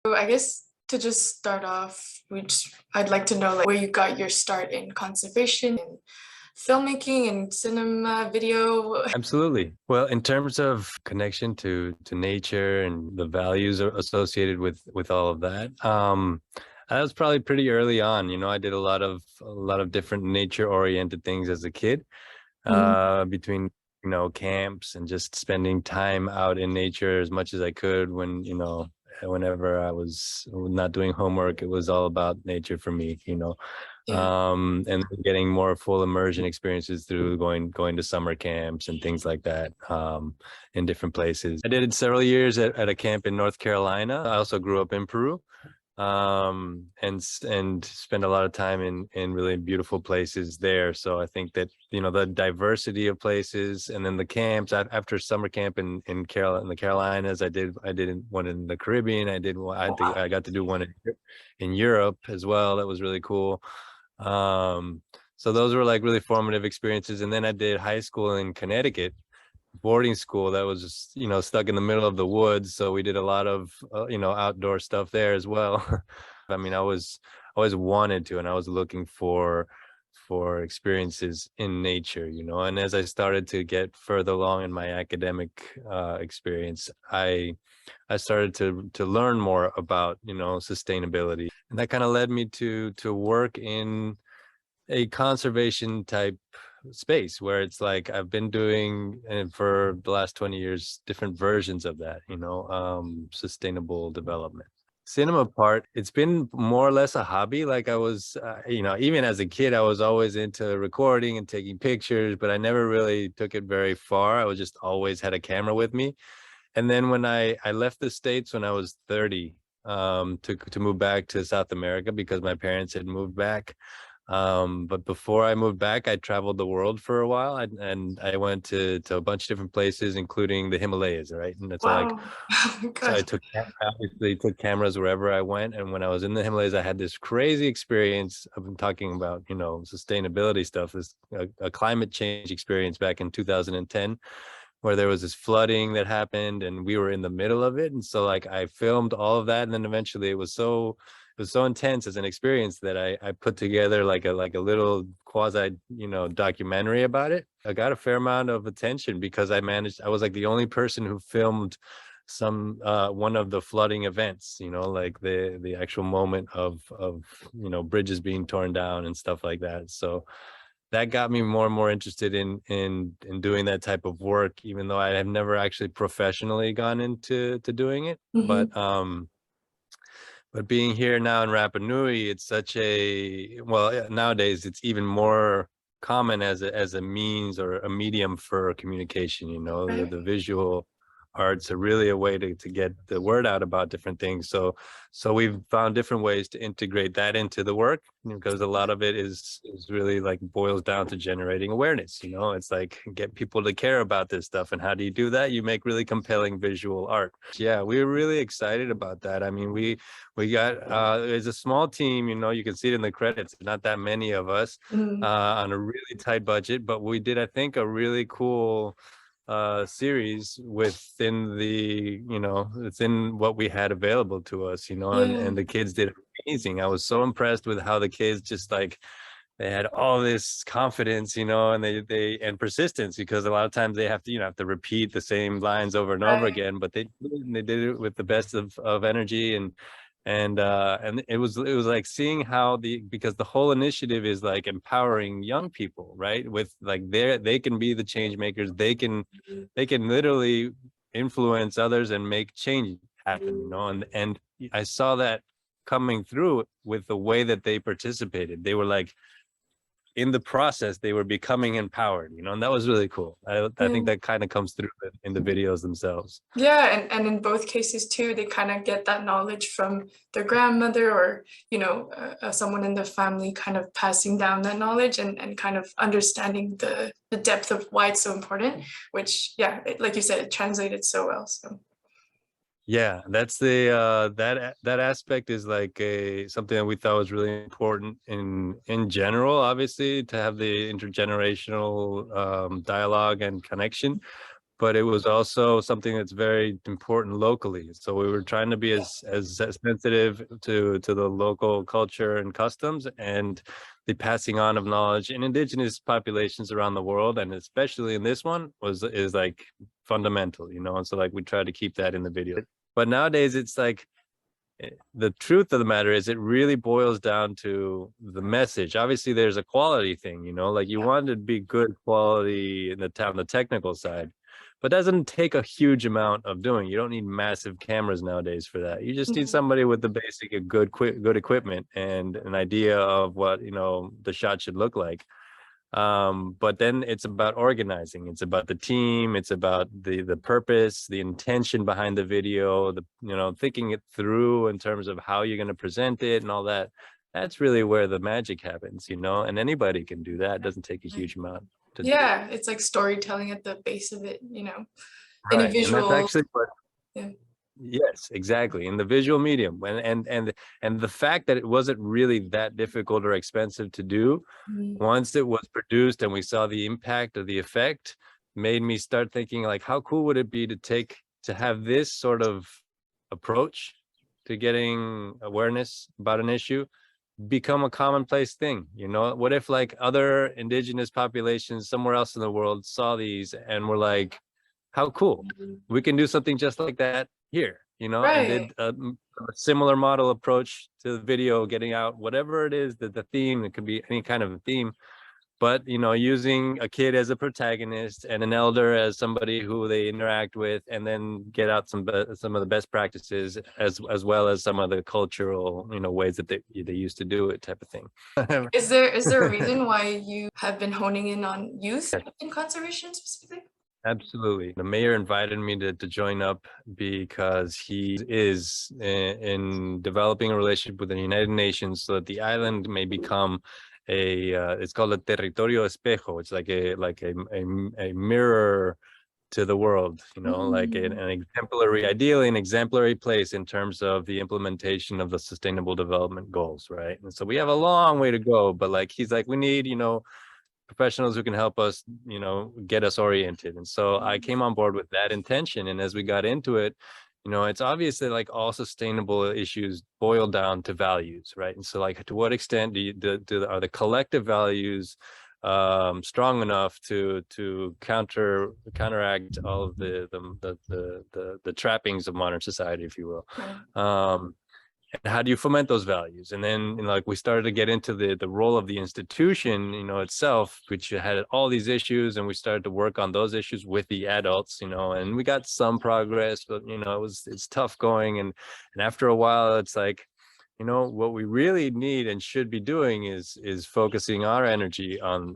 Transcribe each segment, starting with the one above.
So I guess to just start off, I'd like to know like where you got your start in conservation and filmmaking and cinema, video. Absolutely. Well, in terms of connection to nature and the values associated with all of that, that was probably pretty early on. I did a lot of different nature-oriented things as a kid, Mhm. between camps and just spending time out in nature as much as I could whenever I was not doing homework, it was all about nature for me. Yeah. And getting more full immersion experiences through going to summer camps and things like that, in different places. I did it several years at a camp in North Carolina. I also grew up in Peru, and spend a lot of time in really beautiful places there. So I think that the diversity of places, and then the camps after summer camp in the Carolinas, I did one in the Caribbean. I got to do one in Europe as well. That was really cool. um so those were like really formative experiences. And then I did high school in Connecticut, boarding school that was just stuck in the middle of the woods, so we did a lot of outdoor stuff there as well. I mean, I was always wanted to, and I was looking for experiences in nature. And as I started to get further along in my academic experience, I started to learn more about sustainability, and that kind of led me to work in a conservation type space, where it's like I've been doing, and for the last 20 years, different versions of that, sustainable development. Cinema part, it's been more or less a hobby. Like I was, even as a kid, I was always into recording and taking pictures, but I never really took it very far. I was just always had a camera with me. And then when I left the States when I was 30, to move back to South America because my parents had moved back. But before I moved back, I traveled the world for a while, and I went to a bunch of different places, including the Himalayas, right? And it's like, Wow. Oh my so I gosh. obviously took cameras wherever I went. And when I was in the Himalayas, I had this crazy experience. I've been talking about, sustainability stuff, this a climate change experience back in 2010, where there was this flooding that happened and we were in the middle of it. And so like I filmed all of that, and then eventually it was so intense as an experience that I put together like a little quasi documentary about it. I got a fair amount of attention because I was like the only person who filmed some one of the flooding events, like the actual moment of bridges being torn down and stuff like that. So that got me more and more interested in doing that type of work, even though I have never actually professionally gone into doing it. Mhm. But being here now in Rapa Nui, it's such a, well, yeah, nowadays it's even more common as a means or a medium for communication. Right. The visual arts are really a way to get the word out about different things. So we've found different ways to integrate that into the work, because a lot of it is really like boils down to generating awareness. It's like get people to care about this stuff. And how do you do that? You make really compelling visual art. Yeah, we were really excited about that. I mean, we got there's a small team, you can see it in the credits, not that many of us, Mhm. on a really tight budget, but we did, I think, a really cool series within what we had available to us, Yeah. and the kids did amazing. I was so impressed with how the kids just like they had all this confidence, and and persistence, because a lot of times they have to repeat the same lines over and over Right. again, but they did it with the best of energy. And it was like seeing how because the whole initiative is like empowering young people, right? With like they can be the change makers. They can literally influence others and make change happen, and I saw that coming through with the way that they participated. They were like, in the process, they were becoming empowered, and that was really cool. I think Yeah. that kind of comes through in the videos themselves. Yeah, and in both cases too, they kind of get that knowledge from their grandmother or, someone in the family kind of passing down that knowledge and kind of understanding the depth of why it's so important, which, yeah, like you said, it translated so well. So, Yeah, that's that aspect is like a something that we thought was really important in general, obviously, to have the intergenerational dialogue and connection. but it was also something that's very important locally. So we were trying to be as sensitive to the local culture and customs and the passing on of knowledge in indigenous populations around the world, and especially in this one is like fundamental, you know. And so like we try to keep that in the video. But nowadays it's like, the truth of the matter is it really boils down to the message. Obviously there's a quality thing, you know, like you want it to be good quality in the technical side, but doesn't take a huge amount of doing. You don't need massive cameras nowadays for that. You just need somebody with the basic good equipment and an idea of what, you know, the shot should look like. But then it's about organizing, it's about the team, it's about the purpose, the intention behind the video, the, you know, thinking it through in terms of how you're going to present it and all that. That's really where the magic happens, you know, and anybody can do that. It doesn't take a huge amount to do. Yeah, it's like storytelling at the base of it, you know, in a Right. visual. And that's actually what, yeah. yes, exactly, in the visual medium. And the fact that it wasn't really that difficult or expensive to do, once it was produced and we saw the impact of the effect, made me start thinking like, how cool would it be to have this sort of approach to getting awareness about an issue become a commonplace thing, you know? What if like other indigenous populations somewhere else in the world saw these and were like, how cool, we can do something just like that here, you know? Right. And did a similar model approach to the video, getting out whatever it is, that the theme, it could be any kind of a theme, but, you know, using a kid as a protagonist and an elder as somebody who they interact with, and then get out some of the best practices as well as some of the cultural, you know, ways that they used to do it, type of thing. Is there a reason why you have been honing in on youth in conservation specifically? Absolutely. The mayor invited me to join up because he is in developing a relationship with the United Nations so that the island may become it's called a territorio espejo. It's like a mirror to the world, you know, like an exemplary, ideally an exemplary place in terms of the implementation of the sustainable development goals, right? And so we have a long way to go, but like he's like, we need, you know, professionals who can help us, you know, get us oriented. And so I came on board with that intention. And as we got into it, you know, it's obvious that like all sustainable issues boil down to values, right? And so like, to what extent are the collective values strong enough to counteract all of the trappings of modern society, if you will? And how do you foment those values? And then, you know, like we started to get into the role of the institution, you know, itself, which had all these issues, and we started to work on those issues with the adults, you know, and we got some progress, but, you know, it's tough going. And after a while, it's like, you know, what we really need and should be doing is focusing our energy on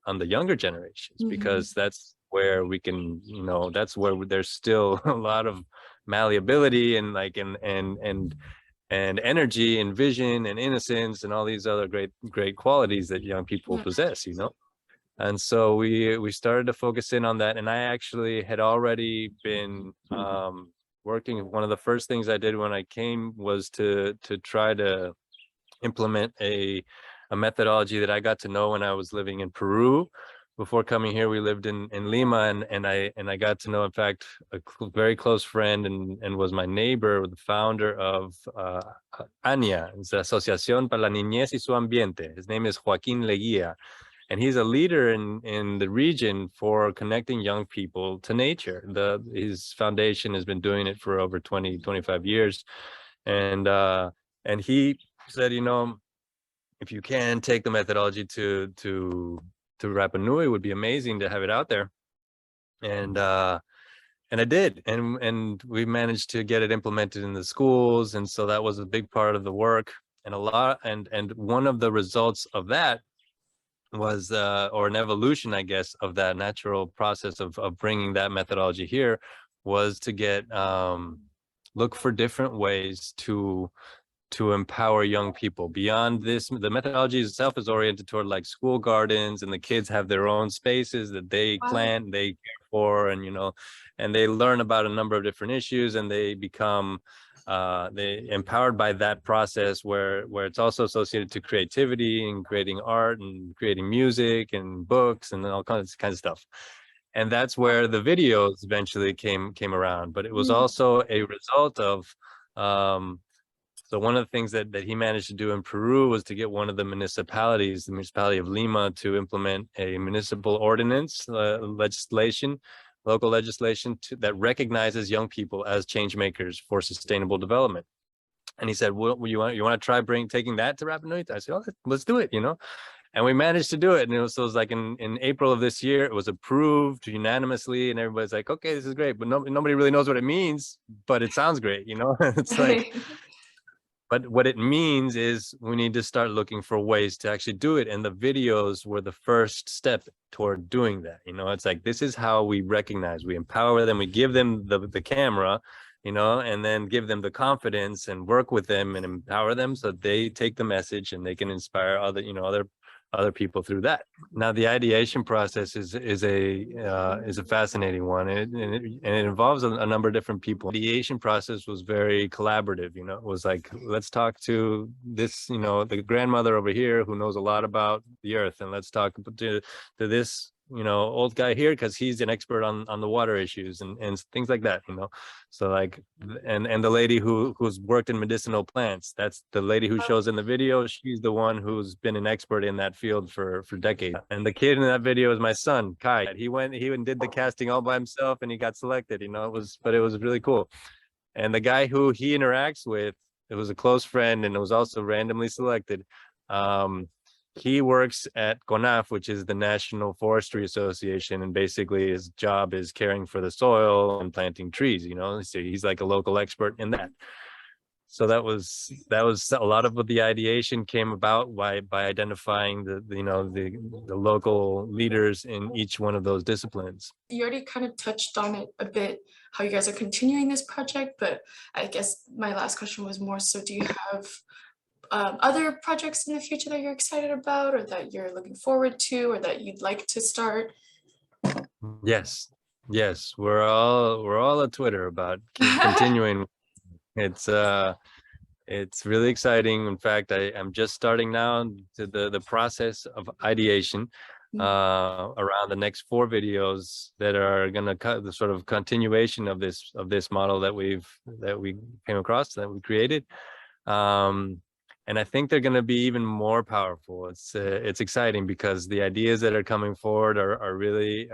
the younger generations, because that's where we can, you know, that's where there's still a lot of malleability and like and energy and vision and innocence and all these other great qualities that young people possess, you know. And so we started to focus in on that. And I actually had already been working. One of the first things I did when I came was to try to implement a methodology that I got to know when I was living in Peru. Before coming here, we lived in Lima, and I got to know, in fact, a very close friend and was my neighbor, the founder of ANIA, it's the Asociación para la Niñez y su Ambiente. His name is Joaquin Leguía, and he's a leader in the region for connecting young people to nature. His foundation has been doing it for over 25 years, and he said, you know, if you can take the methodology to Rapa Nui, would be amazing to have it out there. And I did, and we managed to get it implemented in the schools, and so that was a big part of the work. And one of the results of that was or an evolution, I guess, of that natural process of bringing that methodology here, was to get look for different ways to empower young people beyond this. The methodology itself is oriented toward like school gardens, and the kids have their own spaces that they plant, they care for, and, you know, and they learn about a number of different issues, and they become they empowered by that process, where it's also associated to creativity and creating art and creating music and books and all kinds of stuff. And that's where the videos eventually came around. But it was also a result of so one of the things that he managed to do in Peru was to get one of the municipalities, the municipality of Lima, to implement a municipal ordinance legislation, local legislation that recognizes young people as change makers for sustainable development. And he said, well, you want to try taking that to Rapa Nui? I said, oh, let's do it, And we managed to do it. And it was, so it was like in April of this year, it was approved unanimously, and everybody's like, okay, this is great. But nobody really knows what it means, but it sounds great, It's like, but what it means is we need to start looking for ways to actually do it. And the videos were the first step toward doing that. It's like, this is how we recognize, we empower them, we give them the camera, and then give them the confidence and work with them and empower them so they take the message and they can inspire other people through that. Now, the ideation process is a fascinating one, and it involves a number of different people. The ideation process was very collaborative. It was like, let's talk to this, the grandmother over here who knows a lot about the earth, and let's talk to this old guy here because he's an expert on the water issues and things like that. So like, and the lady who's worked in medicinal plants, that's the lady who shows in the video. She's the one who's been an expert in that field for decades. And the kid in that video is my son, Kai. He went and did the casting all by himself, and he got selected. It was really cool. And the guy who he interacts with, it was a close friend, and it was also randomly selected. He works at CONAF, which is the National Forestry Association, and basically his job is caring for the soil and planting trees. So he's like a local expert in that. So that was a lot of what the ideation came about by identifying the local leaders in each one of those disciplines. You already kind of touched on it a bit, how you guys are continuing this project, but I guess my last question was more so, do you have other projects in the future that you're excited about, or that you're looking forward to, or that you'd like to start? Yes, we're all at Twitter about continuing. It's really exciting. In fact, I'm just starting now to the process of ideation around the next 4 videos that are going to cut the sort of continuation of this model that we came across, that we created. And I think they're going to be even more powerful. It's exciting because the ideas that are coming forward are really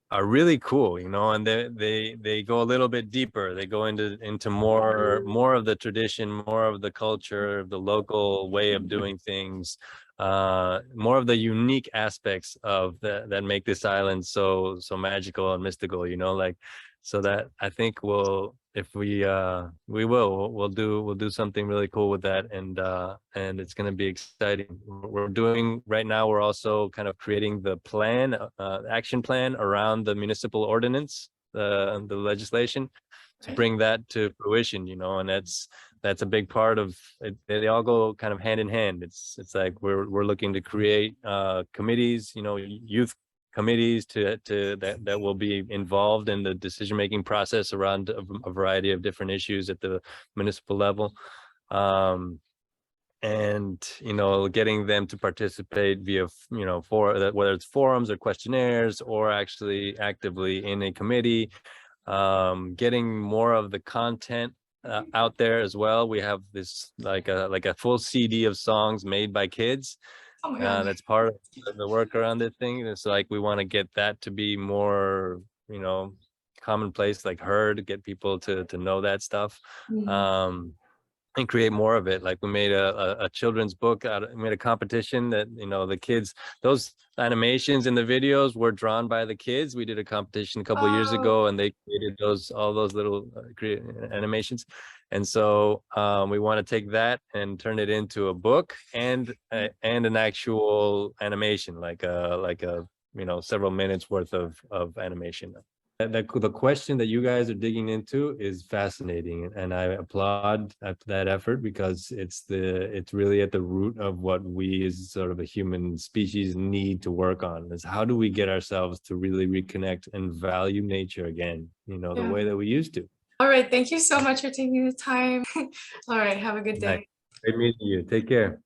are really cool, and they go a little bit deeper. They go into more of the tradition, more of the culture, the local way of doing things, more of the unique aspects of that make this island so magical and mystical, like. So that I think we'll do something really cool with that, and it's going to be exciting. We're doing right now. We're also kind of creating the plan, action plan around the municipal ordinance, the legislation, to bring that to fruition. And that's a big part of it. They all go kind of hand in hand. It's like we're looking to create committees, youth committees that will be involved in the decision-making process around a variety of different issues at the municipal level, and getting them to participate via whether it's forums or questionnaires, or actually actively in a committee, getting more of the content out there as well. We have this like a full CD of songs made by kids. Oh my God. That's part of the work around this thing. It's like we want to get that to be more, commonplace, like heard, get people to know that stuff, and create more of it. Like we made a children's book we made a competition that, the kids, those animations in the videos were drawn by the kids. We did a competition a couple of years ago, and they created all those little animations. And so we want to take that and turn it into a book and an actual animation, like a several minutes worth of animation. The question that you guys are digging into is fascinating, and I applaud that effort, because it's really at the root of what we as sort of a human species need to work on, is how do we get ourselves to really reconnect and value nature again, the way that we used to. All right, thank you so much for taking the time. All right, have a good day. Great meeting you. Take care.